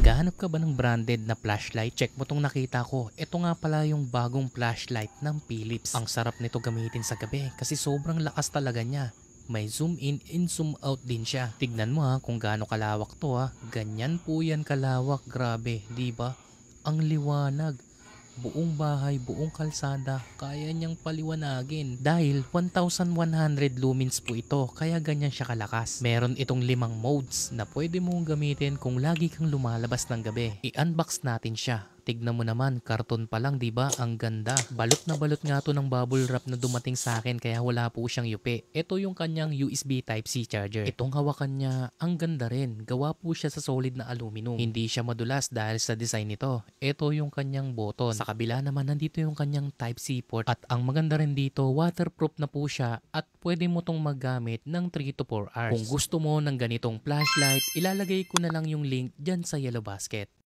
Naghahanap ka ba ng branded na flashlight? Check mo tong nakita ko. Ito nga pala yung bagong flashlight ng Philips. Ang sarap nito gamitin sa gabi kasi sobrang lakas talaga niya. May zoom in and zoom out din siya. Tignan mo ha kung gaano kalawak to ha. Ganyan po yan kalawak. Grabe, di ba? Ang liwanag. Buong bahay, buong kalsada, kaya niyang paliwanagin. Dahil 1100 lumens po ito, kaya ganyan siya kalakas. Meron itong 5 modes na pwede mong gamitin kung lagi kang lumalabas ng gabi. I-unbox natin siya. Tignan mo naman, karton pa lang, 'di ba? Ang ganda. Balot na balot nga 'to ng bubble wrap na dumating sa akin kaya wala po siyang yupi. Ito yung kanyang USB Type-C charger. Itong hawakan niya, ang ganda rin. Gawa po siya sa solid na aluminum. Hindi siya madulas dahil sa design nito. Ito yung kanyang button. Sa kabila naman nandito yung kanyang Type-C port. At ang maganda rin dito, waterproof na po siya at pwede mo tong maggamit ng 3 to 4 hours. Kung gusto mo ng ganitong flashlight, ilalagay ko na lang yung link dyan sa yellow basket.